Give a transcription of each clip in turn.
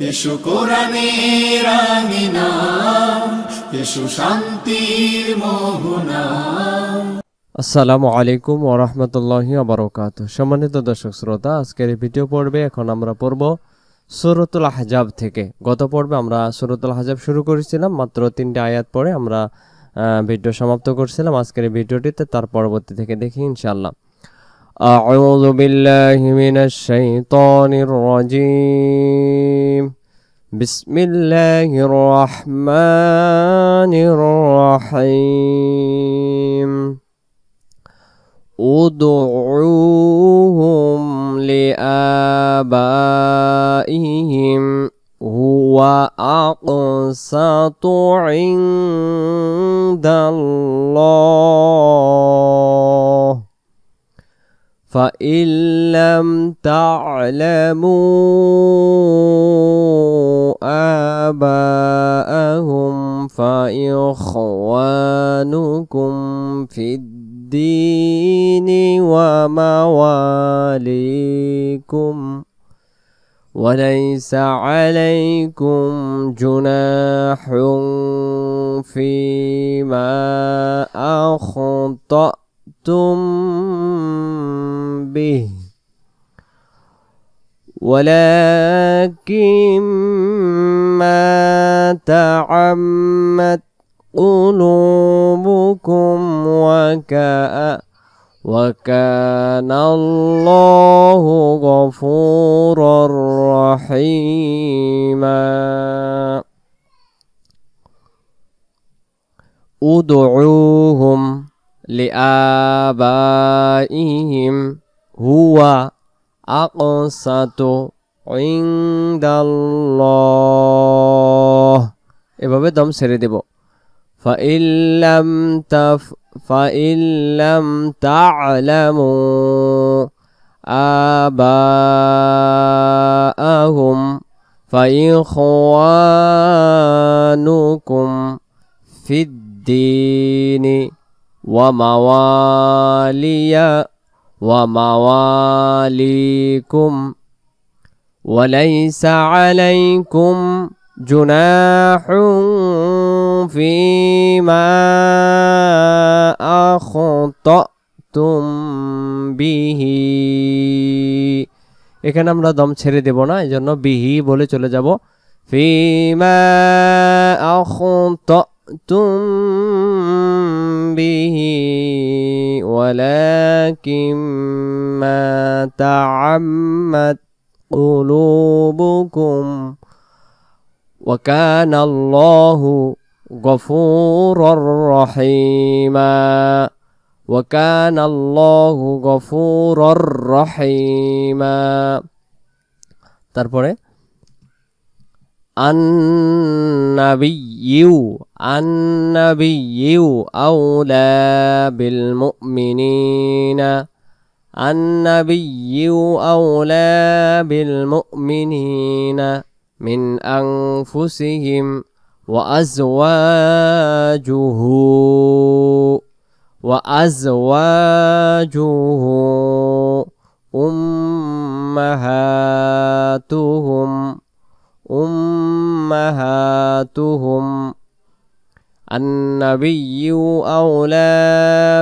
এসো কোরআনের আঙিনা, এসো শান্তির মোহনা। আসসালামু আলাইকুম ওয়া রাহমাতুল্লাহি ওয়া বারাকাতুহু। সম্মানিত দর্শক শ্রোতা, আজকের এই ভিডিও পর্বে এখন আমরা পড়ব সূরাতুল আহজাব থেকে। গত পর্বে আমরা সূরাতুল আহজাব শুরু করেছিলাম, মাত্র 3টি আয়াত পড়ে আমরা ভিডিও সমাপ্ত করেছিলাম। আজকের এই ভিডিওটিতে তার পরবর্তী থেকে দেখি ইনশাআল্লাহ। আউযু বিল্লাহি মিনাশ শাইতানির রাজীম। বিসমিল্লাহির রহমানির রহিম। উদউহুম লিআবাইহিম হুয়া আকসাতু ইনদাল্লাহ فإن لم تعلموا آباءهم فإخوانكم في الدين ومواليكم وليس عليكم جناح فيما أخطأتم به ولكن ما تعمت قلوبكم وكان الله غفورا رحيما. ادعوهم لآبائهم هو أقسط عند الله। এভাবে দম ছেড়ে দেব। فإن لم تعلموا آباءهم فإخوانكم في الدين ومواليكم وليس عليكم جناح فيما أخطأتم به। এখানে আমরা দম ছেড়ে দেব না, এজন্য বিহি বলে চলে যাব। ফিমা أخطأتم به ولكن ما تعمت قلوبكم وكان الله غفورا رحيما وكان الله غفورا رحيما। তারপরে النبي أولى بالمؤمنين النبي أولى بالمؤمنين من أنفسهم وأزواجه أمهاتهم النبي أولى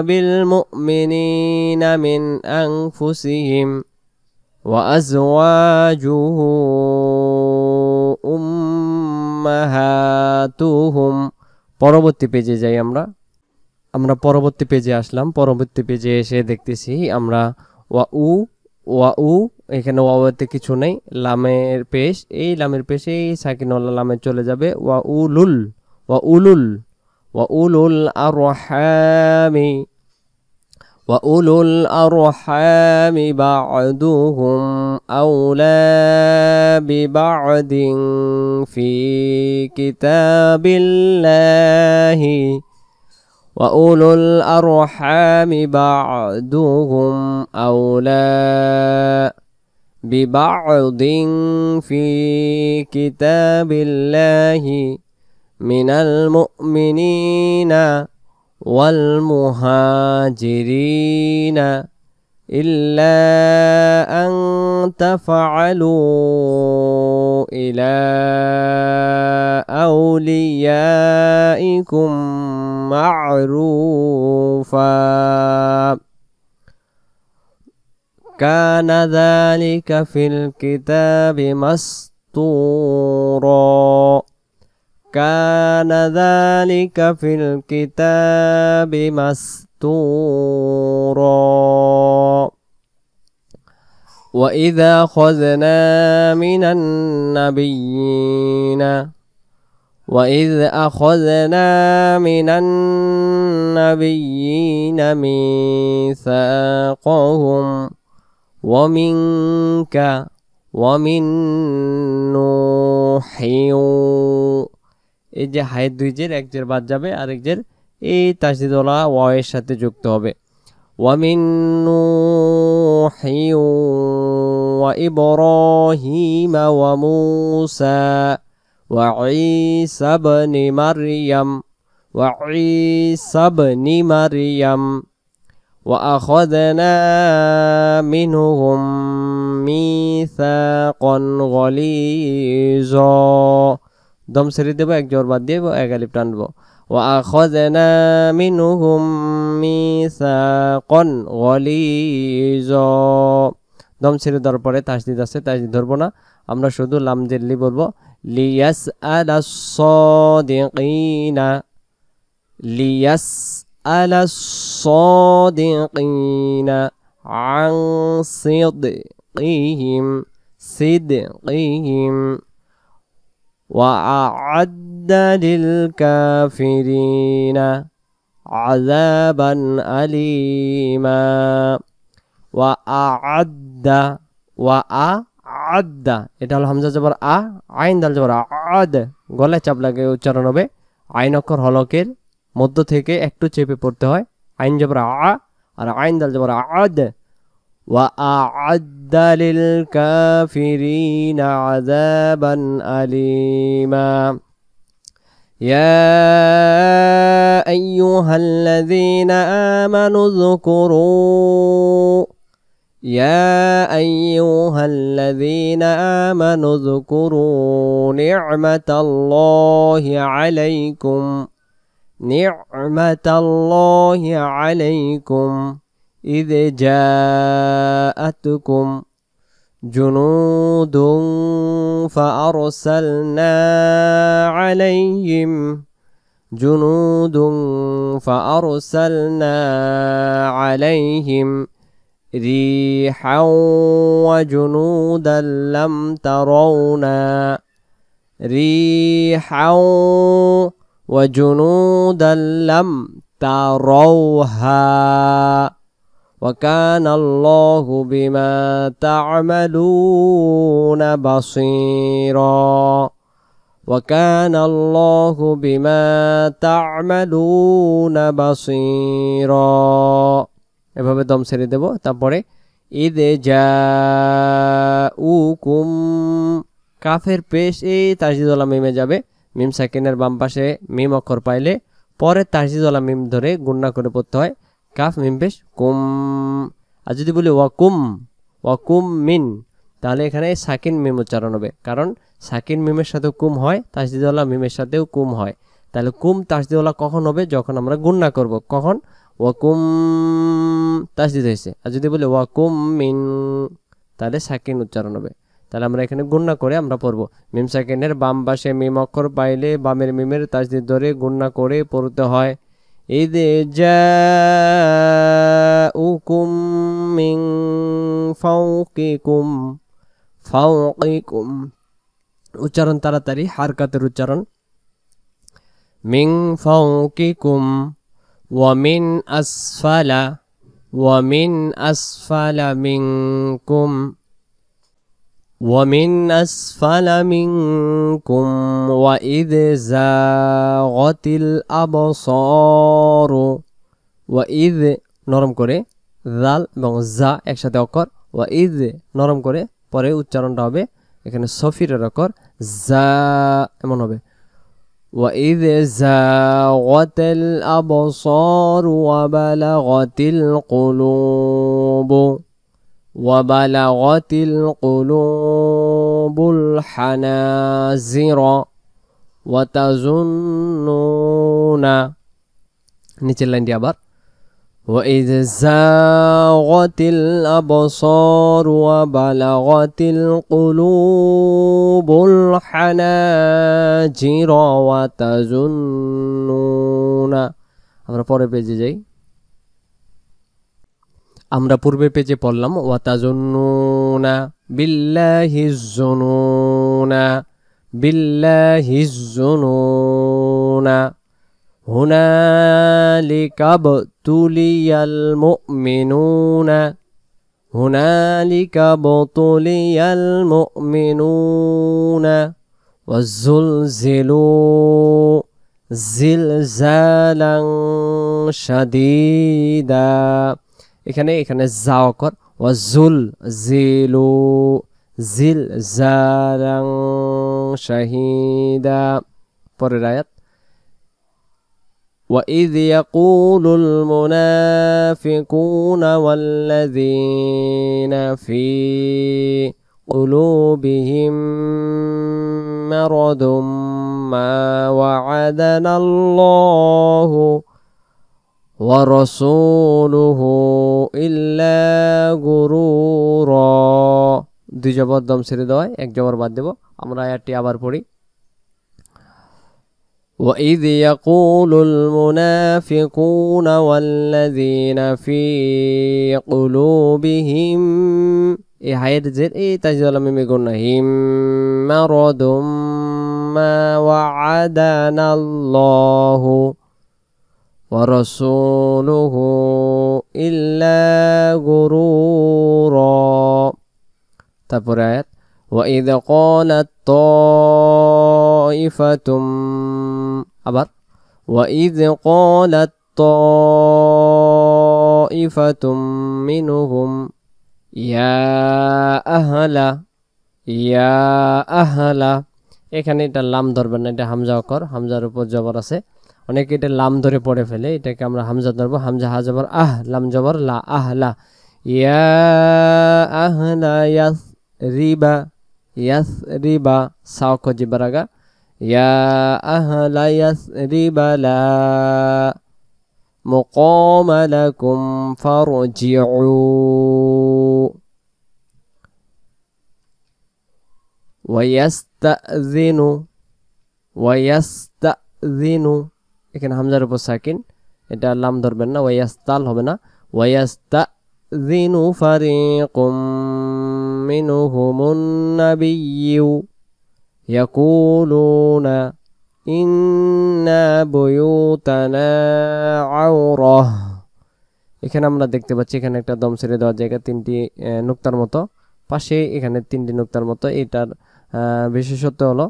بالمؤمنين من أنفسهم وأزواجه أمهاتهم। পরবর্তী পেজে যাই আমরা পরবর্তী পেজে আসলাম। পরবর্তী পেজে এসে দেখতেছি আমরা ওয়াউ, এখানে ওয়াউতে কিছু নেই, লামের পেশ, এই লামের পেশে এই সাকিনওয়ালা লামে চলে যাবে। ওয়াউলুল আরহামি বা'দুহুম আওলা বিবা'দিন ফি কিতাবিল্লাহি وأولو الأرحام بعضهم أولى ببعض في كتاب الله من المؤمنين والمهاجرين إلا أن تفعلوا إلى أوليائكم معروفا كان ذلك في الكتاب مسطورا كان ذلك في الكتاب مسطورا وإذا أخذنا من النبيين ميثاقهم ومنك ومن نوح এই যে হায়ের দুই জের এক জের বাদ যাবে আরেক জের এই তাসদীদওয়ালা ওয়া এর সাথে যুক্ত হবে ومن نوح وإبراهيم وموسى وعيسى بن مريم وأخذنا منهم ميثاقا غليظا দম ছেড়ে দেব এক জোর বাদ দিয়ে এক আলিফ টানবো وأخذنا منهم ميثاقا غليظا দম ছেড়ে দেওয়ার পরে তাসদীদ আছে তাসদীদ ধরবো না আমরা শুধু লাম জেরলি বলবো লিয়াসআল الصادقين عن صدقهم وأعد للكافرين عذابا أليما وأعد এটা হলো হামজা জবর আ আইন দাল জবর আদ গলায় চাপ লাগে উচ্চারণ হবে আইন অক্ষর হলকের মধ্য থেকে একটু চেপে পড়তে হয় আইন জবর আ আর আইন দাল জবর আদ وأعد للكافرين عذابا أليما يا أيها الذين آمنوا اذكروا نعمة الله عليكم إذ جاءتكم جنود فأرسلنا عليهم ريحا وجنودا لم تروها وكان الله بما تعملون بصيرا এভাবে দম ছেড়ে দেব তারপরে ইদে জাউকুম কাফের পেশ এই তাসদীদওয়ালা মিমে যাবে মিম সাকিনের বাম পাশে মিম অক্ষর পাইলে পরে তাসদীদওয়ালা মিম ধরে গুণনা করে পড়তে হয় কাফ মিম পেশ কুম আর যদি বলি ওয়াকুম মিন তাহলে এখানে সাকিন মিম উচ্চারণ হবে কারণ সাকিন মিমের সাথে কুম হয় তাসদীদওয়ালা মিমের সাথেও কুম হয় তাহলে কুম তাসদীদওয়ালা কখন হবে যখন আমরা গুণনা করব কখন ওয়াকুম তাসদীদ হয়েছে আর যদি বলি ওয়াকুম মিন তাহলে সাকিন উচ্চারণ হবে তাহলে আমরা এখানে গুণনা করে আমরা পড়ব মিম সাকিনের বাম পাশে মিম অক্ষর পাইলে বামের মিমের তাসদীদ ধরে গুণনা করে পড়তে হয় إذ جاءكم من فوقكم উচ্চারণ তাড়াতাড়ি হারকাতের উচ্চারণ মিন ফাওকিকুম ومن أسفل منكم وإذ زاغت الأبصار وإذ নরম করে জাল এবং জা একসাথে অক্ষর ওয়াইদ নরম করে পরে উচ্চারণটা হবে এখানে সফিরের অক্ষর জা এমন হবে وإذ زاغت الأبصار وبلغت القلوب الحناجر وتظنون নিচের লাইনটি আবার وإذ زاغت الأبصار وبلغت القلوب الحناجر وتظنون আমরা পরের পেজে যাই আমরা পূর্বের পেজে পড়লাম ওয়াতাজুন্নুনা বিল্লাহিজ জুনুনা হুনালিকা বতুলিয়াল মুমিনুনা ওয়াজুলজিলু জিলজালান শাদীদা এখানে জাওকর ওয়াজুল জিলু জিলজালান শাহীদা পরের আয়াত وإذ يقول المنافقون والذين في قلوبهم مرض ما وعدنا الله ورسوله إلا غرورا দুই জবর দম ছেড়ে দেওয়ায় এক জবর বাদ দেব আমরা আয়াতটি আবার পড়ি وإذ يقول المنافقون والذين في قلوبهم مرض ما وعدنا الله ورسوله إلا غرورا তারপর আয়াত وإذ قالت طائفة আবার وإذ قالت طائفة منهم يا أهل এখানে এটা লাম ধরবেন না এটা হামজা অক্ষর হামজার উপর জবর আছে অনেকে এটা লাম ধরে পড়ে ফেলে এটাকে আমরা হামজা ধরবো হামজা হা জবর লাম জবর লা আহলা ইয়া আহলা ইয়াসরিবা সাওক জিবরাগা ইয়া আহলা ইয়াসরিবা লা মুকামা লাকুম ফারজিউ ওয়ায়াস্তাযিনু এখানে হামজার উপর সাকিন এটা লাম ধরবেন না ওয়ায়াস্তাল হবে না ওয়ায়াস্তাযিনু ফারিকুম মিনহুমুন নাবিয়্যু ইয়াকুলুনা ইন্না বুয়ুতানা আওরাহ এখানে আমরা দেখতে পাচ্ছি এখানে একটা দম ছেড়ে দেওয়ার জায়গা তিনটি নুক্তার মতো পাশে এখানে তিনটি নুক্তার মতো এটার বিশেষত্ব হলো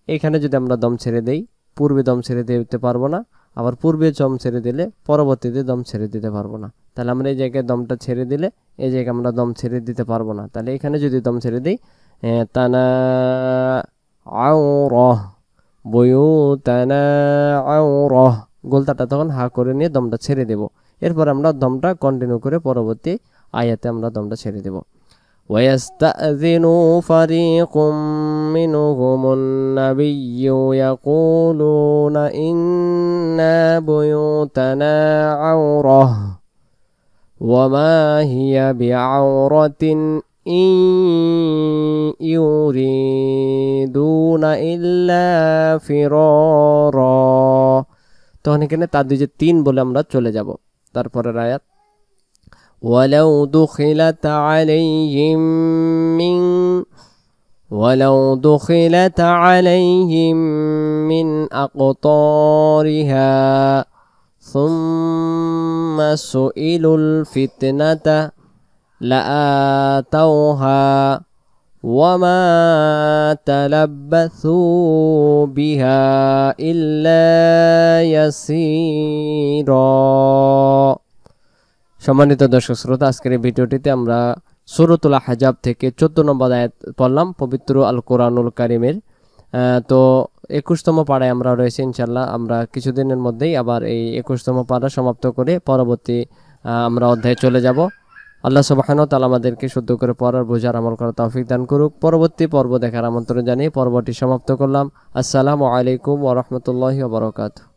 এখানে যদি আমরা দম ছেড়ে দেই পূর্বে দম ছেড়ে দিতে পারবো না আবার পূর্বে দম ছেড়ে দিলে পরবর্তীতে দম ছেড়ে দিতে পারবো না তাহলে আমরা এই জায়গায় দমটা ছেড়ে দিলে এই জায়গায় আমরা দম ছেড়ে দিতে পারবো না তাহলে এখানে যদি দম ছেড়ে দিই তানা আওরাহ বুয়ুতানা আওরাহ গোলতাটা তখন হা করে নিয়ে দমটা ছেড়ে দেব এরপর আমরা দমটা কন্টিনিউ করে পরবর্তী আয়াতে আমরা দমটা ছেড়ে দেব ويستأذن فريق منهم النبي يقولون إنا بيوتنا عورة وما هي بعورة إن يريدون إلا فرارا তখন এখানে তার দুই যে তিন বলে আমরা চলে যাব তারপরের আয়াত ولو دخلت عليهم من أقطارها ثم سئلوا الفتنة لآتوها وما تلبثوا بها إلا يسيرا সম্মানিত দর্শক শ্রোতা আজকের এই ভিডিওটিতে আমরা সূরাতুল আহজাব থেকে 14 নম্বর আয়াত পড়লাম পবিত্র আল কোরআনুল কারীমের তো 21তম পারায় আমরা রয়েছে ইনশাআল্লাহ আমরা কিছুদিনের মধ্যেই আবার এই 21তম পারা সমাপ্ত করে পরবর্তী আমরা অধ্যায়ে চলে যাব আল্লাহ সুবহানাহু ওয়া তাআলা আমাদেরকে শুদ্ধ করে পড়ার, বোঝার, আমল করার তৌফিক দান করুক। পরবর্তী পর্ব দেখার আমন্ত্রণ জানিয়ে পর্বটি সমাপ্ত করলাম। আসসালামু আলাইকুম ওয়া রাহমাতুল্লাহি ওয়া বারাকাতুহু।